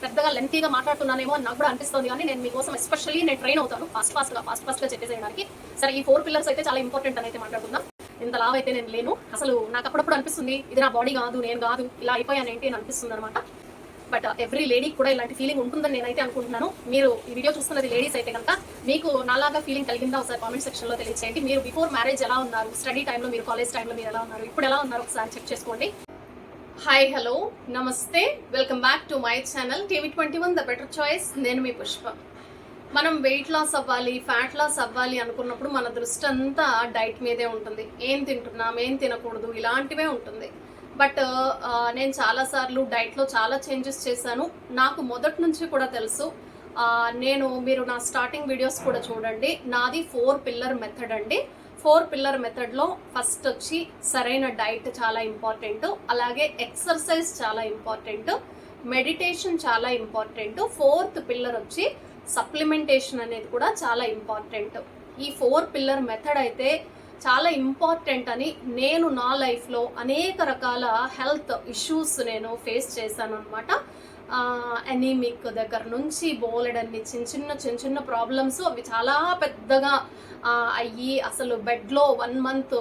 పెద్దగా లెంతీగా మాట్లాడుతున్నానేమో అని నాకు కూడా అనిపిస్తుంది, కానీ నేను మీకోసం ఎస్పెషల్లీ నేను ట్రైన్ అవుతాను ఫాస్ట్గా చెప్పేసేయడానికి. సరే, ఈ 4 పిల్లర్స్ అయితే చాలా ఇంపార్టెంట్ అని అయితే మాట్లాడుకుందాం. ఇంత లావ్ అయితే నేను లేను. అసలు నాకు అప్పుడప్పుడు అనిపిస్తుంది, ఇది నా బాడీ కాదు, నేను కాదు, ఇలా అయిపోయాను ఏంటి అని అనిపిస్తుంది అనమాట. బట్ ఎవ్రీ లేడీ కూడా ఇలాంటి ఫీలింగ్ ఉంటుందని నేనైతే అనుకుంటున్నాను. మీరు ఈ వీడియో చూస్తున్నది లేడీస్ అయితే కనుక మీకు నాలాగా ఫీలింగ్ కలిగిందా ఒకసారి కామెంట్ సెక్షన్ లో తెలియజేయండి. మీరు బిఫోర్ మ్యారేజ్ ఎలా ఉన్నారు, స్టడీ టైంలో, మీరు కాలేజ్ టైంలో మీరు ఎలా ఉన్నారు, ఇప్పుడు ఎలా ఉన్నారు ఒకసారి చెక్ చేసుకోండి. హాయ్, హలో, నమస్తే, welcome back to my channel TV21 the better choice. నేను మీ పుష్ప. మనం వెయిట్ లాస్ అవ్వాలి, ఫ్యాట్ లాస్ అవ్వాలి అనుకున్నప్పుడు మన దృష్టి అంతా డైట్ మీదే ఉంటుంది. ఏం తింటున్నాం, ఏం తినకూడదు, ఇలాంటివే ఉంటుంది. బట్ నేను చాలాసార్లు డైట్లో చాలా చేంజెస్ చేశాను. నాకు మొదటి నుంచి కూడా తెలుసు. మీరు నా స్టార్టింగ్ వీడియోస్ కూడా చూడండి. నాది 4 పిల్లర్ మెథడ్ అండి. 4 పిల్లర్ మెథడ్లో ఫస్ట్ వచ్చి సరైన డైట్ చాలా ఇంపార్టెంట్, అలాగే ఎక్సర్సైజ్ చాలా ఇంపార్టెంట్, మెడిటేషన్ చాలా ఇంపార్టెంట్, 4th పిల్లర్ వచ్చి సప్లిమెంటేషన్ అనేది కూడా చాలా ఇంపార్టెంట్. ఈ 4 పిల్లర్ మెథడ్ అయితే చాలా ఇంపార్టెంట్ అని నేను నా లైఫ్లో అనేక రకాల హెల్త్ ఇష్యూస్ నేను ఫేస్ చేశాను అనమాట. ఎనీమిక్ దగ్గర నుంచి బోలెడన్ని చిన్న చిన్న ప్రాబ్లమ్స్, అవి చాలా పెద్దగా అయ్యి అసలు బెడ్లో 1 month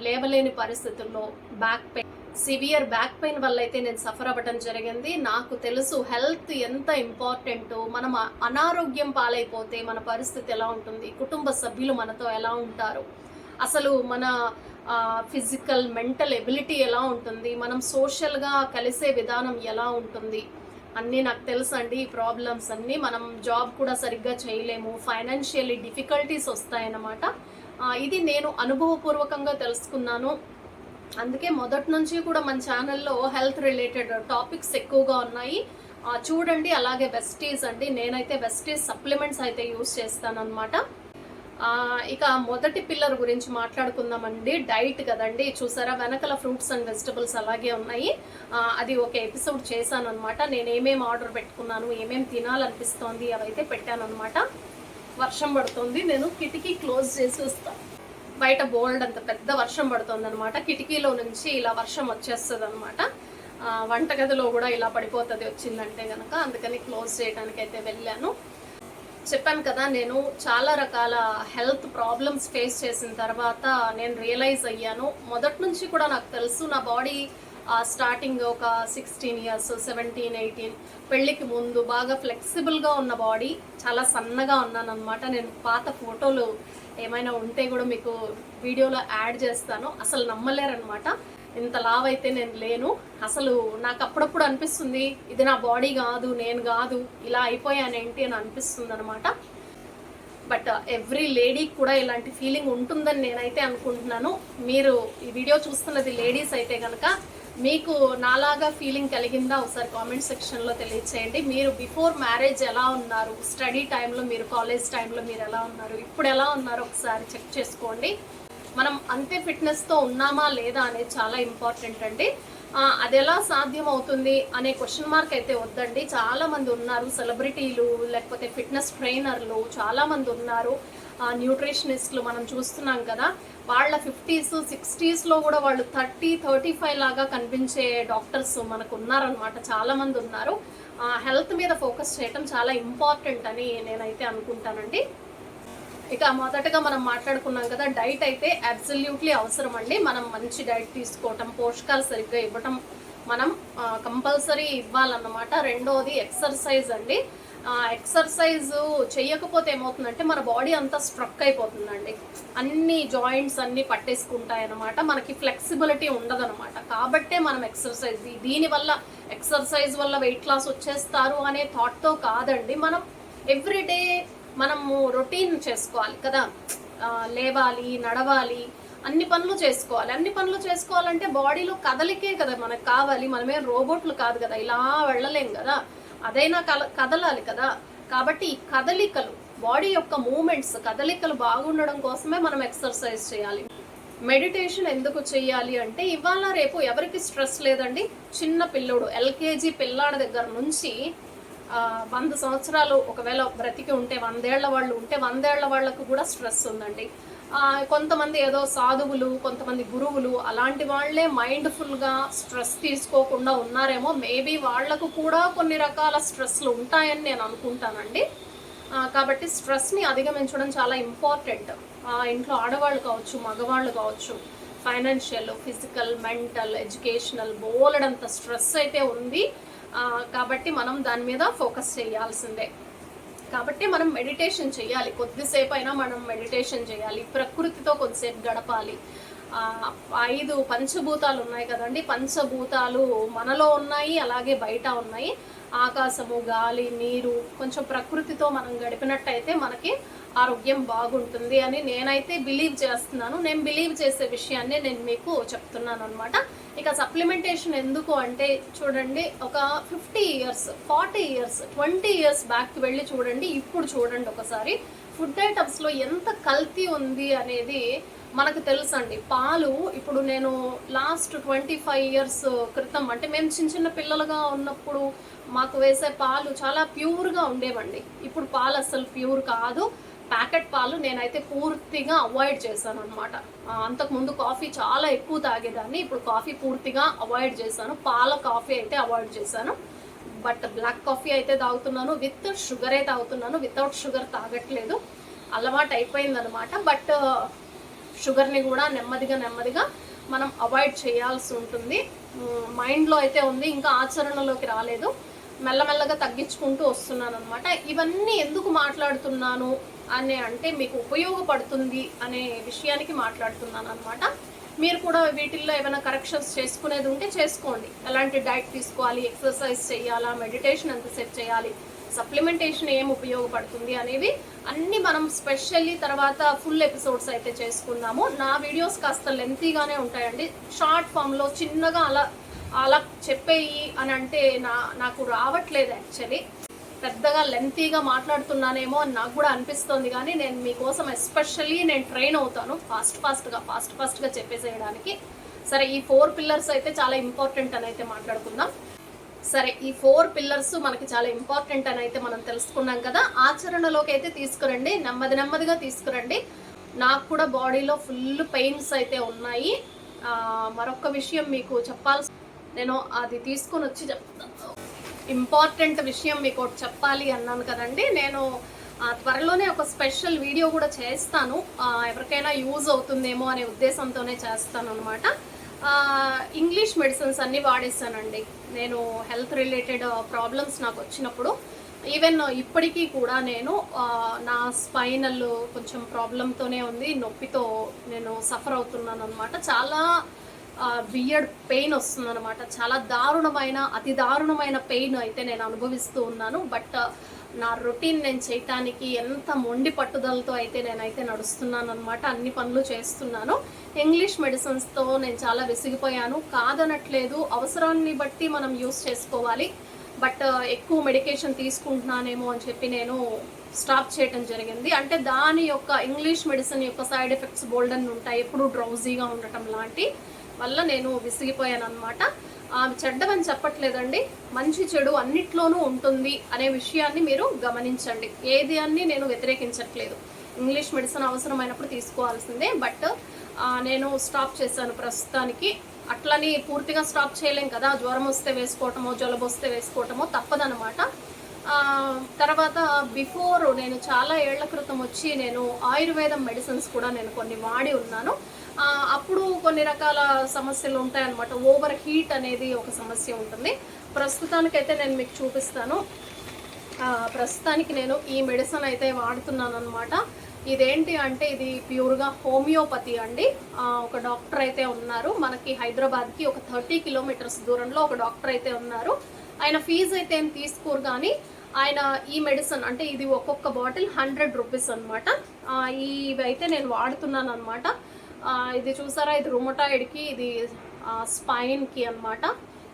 లేవలేని పరిస్థితుల్లో, back pain, severe back pain వల్ల అయితే నేను సఫర్ అవ్వడం జరిగింది. నాకు తెలుసు హెల్త్ ఎంత ఇంపార్టెంటో. మనం అనారోగ్యం పాలైపోతే మన పరిస్థితి ఎలా ఉంటుంది, కుటుంబ సభ్యులు మనతో ఎలా ఉంటారు, అసలు మన ఫిజికల్ మెంటల్ ఎబిలిటీ ఎలా ఉంటుంది, మనం సోషల్గా కలిసే విధానం ఎలా ఉంటుంది, అన్నీ నాకు తెలుసు అండి. ఈ ప్రాబ్లమ్స్ అన్నీ, మనం జాబ్ కూడా సరిగ్గా చేయలేము, ఫైనాన్షియల్లీ డిఫికల్టీస్ వస్తాయన్నమాట. ఇది నేను అనుభవపూర్వకంగా తెలుసుకున్నాను. అందుకే మొదటి నుంచి కూడా మన ఛానల్లో హెల్త్ రిలేటెడ్ టాపిక్స్ ఎక్కువగా ఉన్నాయి, చూడండి. అలాగే వెస్టీస్ అండి, నేనైతే వెస్టీస్ సప్లిమెంట్స్ అయితే యూస్ చేస్తాను అనమాట. ఇక మొదటి పిల్లర్ గురించి మాట్లాడుకుందామండి. డైట్ కదండి, చూసారా వెనకల ఫ్రూట్స్ అండ్ వెజిటబుల్స్ అలాగే ఉన్నాయి. అది ఒక ఎపిసోడ్ చేశాను అనమాట. నేను ఏమేమి ఆర్డర్ పెట్టుకున్నాను, ఏమేమి తినాలనిపిస్తోంది, అవైతే పెట్టాను అనమాట. వర్షం పడుతుంది, నేను కిటికీ క్లోజ్ చేసి వస్తాను. బయట బోల్డ్ అంత పెద్ద వర్షం పడుతుంది అనమాట. కిటికీలో నుంచి ఇలా వర్షం వచ్చేస్తుంది అనమాట. వంటగదిలో కూడా ఇలా పడిపోతుంది వచ్చిందంటే కనుక, అందుకని క్లోజ్ చేయడానికి అయితే వెళ్ళాను. చెప్పాను కదా, నేను చాలా రకాల హెల్త్ ప్రాబ్లమ్స్ ఫేస్ చేసిన తర్వాత నేను రియలైజ్ అయ్యాను. మొదటి నుంచి కూడా నాకు తెలుసు నా బాడీ స్టార్టింగ్ ఒక 16 years, 17, 18 పెళ్ళికి ముందు బాగా ఫ్లెక్సిబుల్గా ఉన్న బాడీ, చాలా సన్నగా ఉన్నాను అనమాట. నేను పాత ఫోటోలు ఏమైనా ఉంటే కూడా మీకు వీడియోలో యాడ్ చేస్తాను. అసలు నమ్మలేరనమాట, ఇంత లావ్ అయితే నేను లేను. అసలు నాకు అప్పుడప్పుడు అనిపిస్తుంది, ఇది నా బాడీ కాదు, నేను కాదు, ఇలా అయిపోయానేంటి అని అనిపిస్తుంది అనమాట. బట్ ఎవ్రీ లేడీకి కూడా ఇలాంటి ఫీలింగ్ ఉంటుందని నేనైతే అనుకుంటున్నాను. మీరు ఈ వీడియో చూస్తున్నది లేడీస్ అయితే కనుక మీకు నాలాగా ఫీలింగ్ కలిగిందా ఒకసారి కామెంట్ సెక్షన్లో తెలియచేయండి. మీరు బిఫోర్ మ్యారేజ్ ఎలా ఉన్నారు, స్టడీ టైంలో, మీరు కాలేజ్ టైంలో మీరు ఎలా ఉన్నారు, ఇప్పుడు ఎలా ఉన్నారు ఒకసారి చెక్ చేసుకోండి. మనం అంతే ఫిట్నెస్తో ఉన్నామా లేదా అనేది చాలా ఇంపార్టెంట్ అండి. అది ఎలా సాధ్యం అవుతుంది అనే క్వశ్చన్ మార్క్ అయితే వద్దండి. చాలామంది ఉన్నారు సెలబ్రిటీలు, లేకపోతే ఫిట్నెస్ ట్రైనర్లు, చాలామంది ఉన్నారు న్యూట్రిషనిస్టులు, మనం చూస్తున్నాం కదా. వాళ్ళ 50s, 60sలో కూడా వాళ్ళు 30, 35 లాగా కనిపించే డాక్టర్స్ మనకు ఉన్నారనమాట. చాలామంది ఉన్నారు. హెల్త్ మీద ఫోకస్ చేయటం చాలా ఇంపార్టెంట్ అని నేనైతే అనుకుంటానండి. ఇక మొదటగా మనం మాట్లాడుకున్నాం కదా, డైట్ అయితే అబ్సల్యూట్లీ అవసరం అండి. మనం మంచి డైట్ తీసుకోవటం, పోషకాలు సరిగ్గా ఇవ్వటం మనం కంపల్సరీ ఇవ్వాలన్నమాట. రెండోది ఎక్సర్సైజ్ అండి. ఎక్సర్సైజ్ చేయకపోతే ఏమవుతుందంటే మన బాడీ అంతా స్ట్రక్ అయిపోతుందండి. అన్ని జాయింట్స్ అన్నీ పట్టేసుకుంటాయన్నమాట, మనకి ఫ్లెక్సిబిలిటీ ఉండదన్నమాట. కాబట్టే మనం ఎక్సర్సైజ్, దీనివల్ల ఎక్సర్సైజ్ వల్ల వెయిట్ లాస్ వచ్చేస్తారు అనే థాట్తో కాదండి. మనం ఎవ్రీడే మనము రొటీన్ చేసుకోవాలి కదా, లేవాలి, నడవాలి, అన్ని పనులు చేసుకోవాలి. అన్ని పనులు చేసుకోవాలంటే బాడీలో కదలికే కదా మనకు కావాలి. మనమే రోబోట్లు కాదు కదా, ఇలా వెళ్ళలేం కదా, అదైనా కదలాలి కదా. కాబట్టి ఈ కదలికలు, బాడీ యొక్క మూమెంట్స్, కదలికలు బాగుండడం కోసమే మనం ఎక్సర్సైజ్ చేయాలి. మెడిటేషన్ ఎందుకు చేయాలి అంటే, ఇవాళ రేపు ఎవరికి స్ట్రెస్ లేదండి. చిన్న పిల్లోడు, LKG పిల్లాడి దగ్గర నుంచి 100 సంవత్సరాలు ఒకవేళ బ్రతికి ఉంటే, 100 ఏళ్ల వాళ్ళు ఉంటే 100 ఏళ్ల వాళ్ళకు కూడా స్ట్రెస్ ఉందండి. కొంతమంది ఏదో సాధువులు, కొంతమంది గురువులు అలాంటి వాళ్ళే మైండ్ఫుల్గా స్ట్రెస్ తీసుకోకుండా ఉన్నారేమో. మేబీ వాళ్లకు కూడా కొన్ని రకాల స్ట్రెస్లు ఉంటాయని నేను అనుకుంటానండి. కాబట్టి స్ట్రెస్ని అధిగమించడం చాలా ఇంపార్టెంట్. ఇంట్లో ఆడవాళ్ళు కావచ్చు, మగవాళ్ళు కావచ్చు, ఫైనాన్షియల్, ఫిజికల్, మెంటల్, ఎడ్యుకేషనల్ బోలెడంత స్ట్రెస్ అయితే ఉంది. కాబట్టి మనం దాని మీద ఫోకస్ చేయాల్సిందే. కాబట్టి మనం మెడిటేషన్ చేయాలి, కొద్దిసేపు అయినా మనం మెడిటేషన్ చేయాలి, ప్రకృతితో కొద్దిసేపు గడపాలి. 5 పంచభూతాలు ఉన్నాయి కదండి, పంచభూతాలు మనలో ఉన్నాయి, అలాగే బయట ఉన్నాయి. ఆకాశము, గాలి, నీరు, కొంచెం ప్రకృతితో మనం గడిపినట్టయితే మనకి ఆరోగ్యం బాగుంటుంది అని నేనైతే బిలీవ్ చేస్తున్నాను. నేను బిలీవ్ చేసే విషయాన్ని నేను మీకు చెప్తున్నాను అనమాట. ఇక సప్లిమెంటేషన్ ఎందుకు అంటే చూడండి, ఒక 50 ఇయర్స్, 40 ఇయర్స్, 20 ఇయర్స్ బ్యాక్కి వెళ్ళి చూడండి, ఇప్పుడు చూడండి ఒకసారి ఫుడ్ ఐటమ్స్లో ఎంత కల్తీ ఉంది అనేది మనకు తెలుసండి. పాలు ఇప్పుడు నేను లాస్ట్ 25 ఇయర్స్ క్రితం, అంటే మేము చిన్న చిన్న పిల్లలుగా ఉన్నప్పుడు మాకు వేసే పాలు చాలా ప్యూర్గా ఉండేవండి. ఇప్పుడు పాలు అసలు ప్యూర్ కాదు. ప్యాకెట్ పాలు నేనైతే పూర్తిగా అవాయిడ్ చేశాను అనమాట. అంతకుముందు కాఫీ చాలా ఎక్కువ తాగేదాన్ని, ఇప్పుడు కాఫీ పూర్తిగా అవాయిడ్ చేశాను. పాల కాఫీ అయితే అవాయిడ్ చేశాను. బట్ బ్లాక్ కాఫీ అయితే తాగుతున్నాను, విత్ షుగరే తాగుతున్నాను, వితౌట్ షుగర్ తాగట్లేదు. అలవాటు అయిపోయింది అనమాట. బట్ షుగర్ని కూడా నెమ్మదిగా మనం అవాయిడ్ చేయాల్సి ఉంటుంది. మైండ్లో అయితే ఉంది, ఇంకా ఆచరణలోకి రాలేదు. మెల్లమెల్లగా తగ్గించుకుంటూ వస్తున్నాను అనమాట. ఇవన్నీ ఎందుకు మాట్లాడుతున్నాను అని అంటే మీకు ఉపయోగపడుతుంది అనే విషయానికి మాట్లాడుతున్నాను అనమాట. మీరు కూడా వీటిల్లో ఏమైనా కరెక్షన్స్ చేసుకునేది ఉంటే చేసుకోండి. ఎలాంటి డైట్ తీసుకోవాలి, ఎక్సర్సైజ్ చేయాలా, మెడిటేషన్ ఎంతసేపు చేయాలి, సప్లిమెంటేషన్ ఏం ఉపయోగపడుతుంది అనేవి అన్నీ మనం స్పెషల్లీ తర్వాత ఫుల్ ఎపిసోడ్స్ అయితే చేసుకుందాము. నా వీడియోస్ కాస్త లెంతీగానే ఉంటాయండి. షార్ట్ ఫామ్లో చిన్నగా అలా చెప్పేయి అని అంటే నాకు రావట్లేదు. యాక్చువల్లీ పెద్దగా లెంతీగా మాట్లాడుతున్నానేమో అని నాకు కూడా అనిపిస్తుంది. కానీ నేను మీకోసం ఎస్పెషల్లీ నేను ట్రైన్ అవుతాను ఫాస్ట్గా చెప్పేసేయడానికి. సరే, ఈ 4 పిల్లర్స్ అయితే చాలా ఇంపార్టెంట్ అని అయితే మాట్లాడుకుందాం. సరే, ఈ 4 పిల్లర్స్ మనకి చాలా ఇంపార్టెంట్ అని అయితే మనం తెలుసుకున్నాం కదా. ఆచరణలోకి అయితే తీసుకురండి, నెమ్మదిగా తీసుకురండి. నాకు కూడా బాడీలో ఫుల్ పెయిన్స్ అయితే ఉన్నాయి. మరొక విషయం మీకు చెప్పాల్సి, నేను అది తీసుకొని వచ్చి చెప్తాను. ఇంపార్టెంట్ విషయం మీకు ఒకటి చెప్పాలి అన్నాను కదండి. నేను త్వరలోనే ఒక స్పెషల్ వీడియో కూడా చేస్తాను. ఎవరికైనా యూజ్ అవుతుందేమో అనే ఉద్దేశంతోనే చేస్తాను అనమాట. ఇంగ్లీష్ మెడిసిన్స్ అన్నీ వాడేస్తానండి నేను. హెల్త్ రిలేటెడ్ ప్రాబ్లమ్స్ నాకు వచ్చినప్పుడు, ఈవెన్ ఇప్పటికీ కూడా నేను నా స్పైనల్ కొంచెం ప్రాబ్లంతోనే ఉంది, నొప్పితో నేను సఫర్ అవుతున్నాను అనమాట. చాలా వియర్డ్ పెయిన్ వస్తుంది అనమాట. చాలా అతి దారుణమైన పెయిన్ అయితే నేను అనుభవిస్తూ ఉన్నాను. బట్ నా రొటీన్ నేను చేయటానికి ఎంత మొండి పట్టుదలతో అయితే నేనైతే నడుస్తున్నాను అనమాట. అన్ని పనులు చేస్తున్నాను. ఇంగ్లీష్ మెడిసిన్స్తో నేను చాలా విసిగిపోయాను, కాదనట్లేదు. అవసరాన్ని బట్టి మనం యూస్ చేసుకోవాలి. బట్ ఎక్కువ మెడికేషన్ తీసుకుంటున్నానేమో అని చెప్పి నేను స్టాప్ చేయడం జరిగింది. అంటే దాని యొక్క ఇంగ్లీష్ మెడిసిన్ యొక్క సైడ్ ఎఫెక్ట్స్ బోల్డన్ ఉంటాయి. ఎప్పుడు డ్రౌజీగా ఉండటం లాంటి వల్ల నేను విసిగిపోయాను అనమాట. చెడ్డమని చెప్పట్లేదండి, మంచి చెడు అన్నిట్లోనూ ఉంటుంది అనే విషయాన్ని మీరు గమనించండి. ఏది అన్ని నేను వ్యతిరేకించట్లేదు. ఇంగ్లీష్ మెడిసిన్ అవసరమైనప్పుడు తీసుకోవాల్సిందే. బట్ నేను స్టాప్ చేశాను ప్రస్తుతానికి. అట్లని పూర్తిగా స్టాప్ చేయలేం కదా. జ్వరం వస్తే వేసుకోవటమో, జలుబు వస్తే వేసుకోవటమో తప్పదనమాట. తర్వాత బిఫోర్ నేను చాలా ఏళ్ల క్రితం వచ్చి నేను ఆయుర్వేదం మెడిసిన్స్ కూడా నేను కొన్ని వాడి ఉన్నాను. అప్పుడు కొన్ని రకాల సమస్యలు ఉంటాయన్నమాట. ఓవర్ హీట్ అనేది ఒక సమస్య ఉంటుంది. ప్రస్తుతానికైతే నేను మీకు చూపిస్తాను. ప్రస్తుతానికి నేను ఈ మెడిసిన్ అయితే వాడుతున్నాను అనమాట. ఇదేంటి అంటే ఇది ప్యూర్గా హోమియోపతి అండి. ఒక డాక్టర్ అయితే ఉన్నారు మనకి హైదరాబాద్కి ఒక 30 కిలోమీటర్స్ దూరంలో ఒక డాక్టర్ అయితే ఉన్నారు. ఆయన ఫీజు అయితే ఏం తీసుకోరు, కానీ ఆయన ఈ మెడిసిన్ అంటే ఇది ఒక్కొక్క బాటిల్ 100 రూపీస్ అనమాట. ఇవి అయితే నేను వాడుతున్నాను అనమాట. ఇది చూసారా, ఇది రుమటాయిడ్కి, ఇది స్పైన్కి అనమాట.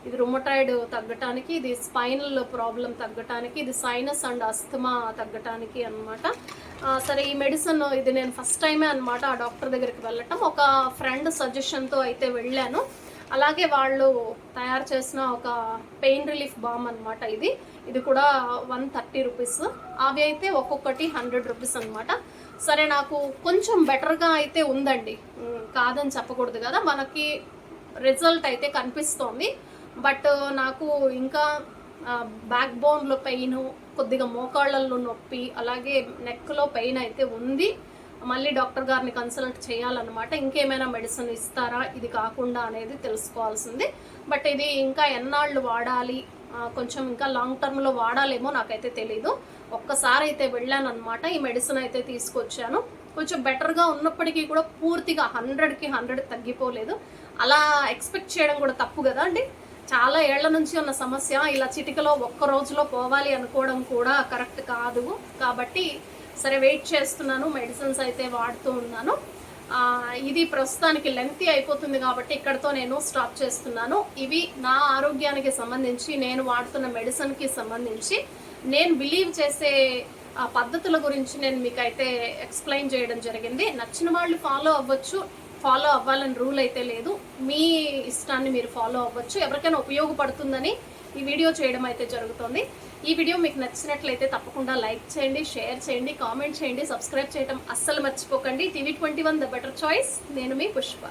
ఇది రుమటాయిడ్ తగ్గటానికి, ఇది స్పైనల్ ప్రాబ్లం తగ్గటానికి, ఇది సైనస్ అండ్ అస్థమా తగ్గటానికి అనమాట. సరే, ఈ మెడిసిన్ ఇది నేను ఫస్ట్ టైమే అనమాట ఆ డాక్టర్ దగ్గరికి వెళ్ళటం. ఒక ఫ్రెండ్ సజెషన్తో అయితే వెళ్ళాను. అలాగే వాళ్ళు తయారు చేసిన ఒక పెయిన్ రిలీఫ్ బామ్ అనమాట. ఇది కూడా 130 రూపీస్. అవి అయితే ఒక్కొక్కటి 100 రూపీస్ అనమాట. సరే నాకు కొంచెం బెటర్గా అయితే ఉందండి, కాదని చెప్పకూడదు కదా, మనకి రిజల్ట్ అయితే కనిపిస్తోంది. బట్ నాకు ఇంకా బ్యాక్ బోన్లో పెయిన్, కొద్దిగా మోకాళ్ళల్లో నొప్పి, అలాగే నెక్లో పెయిన్ అయితే ఉంది. మళ్ళీ డాక్టర్ గారిని కన్సల్ట్ చేయాలన్నమాట. ఇంకేమైనా మెడిసిన్ ఇస్తారా ఇది కాకుండా అనేది తెలుసుకోవాల్సింది. బట్ ఇది ఇంకా ఎన్నాళ్ళు వాడాలి, కొంచెం ఇంకా లాంగ్ టర్మ్లో వాడాలేమో నాకైతే తెలీదు. ఒక్కసారి అయితే వెళ్ళాను అనమాట, ఈ మెడిసిన్ అయితే తీసుకొచ్చాను. కొంచెం బెటర్గా ఉన్నప్పటికీ కూడా పూర్తిగా 100కి 100 తగ్గిపోలేదు. అలా ఎక్స్పెక్ట్ చేయడం కూడా తప్పు కదా అండి. చాలా ఏళ్ల నుంచి ఉన్న సమస్య ఇలా చిటికలో ఒక్క రోజులో పోవాలి అనుకోవడం కూడా కరెక్ట్ కాదు. కాబట్టి సరే వెయిట్ చేస్తున్నాను, మెడిసిన్స్ అయితే వాడుతూ ఉన్నాను. ఇది ప్రస్తుతానికి లెంతీ అయిపోతుంది కాబట్టి ఇక్కడతో నేను స్టాప్ చేస్తున్నాను. ఇవి నా ఆరోగ్యానికి సంబంధించి, నేను వాడుతున్న మెడిసిన్కి సంబంధించి, నేను బిలీవ్ చేసే పద్ధతుల గురించి నేను మీకైతే ఎక్స్ప్లెయిన్ చేయడం జరిగింది. నచ్చిన వాళ్ళు ఫాలో అవ్వచ్చు, ఫాలో అవ్వాలని రూల్ అయితే లేదు. మీ ఇష్టాన్ని మీరు ఫాలో అవ్వచ్చు. ఎవరికైనా ఉపయోగపడుతుందని ఈ వీడియో చేయడం అయితే జరుగుతుంది. ఈ వీడియో మీకు నచ్చినట్లయితే తప్పకుండా లైక్ చేయండి, షేర్ చేయండి, కామెంట్ చేయండి, సబ్స్క్రైబ్ చేయడం అస్సలు మర్చిపోకండి. TV21 the better choice. నేను మీ పుష్ప.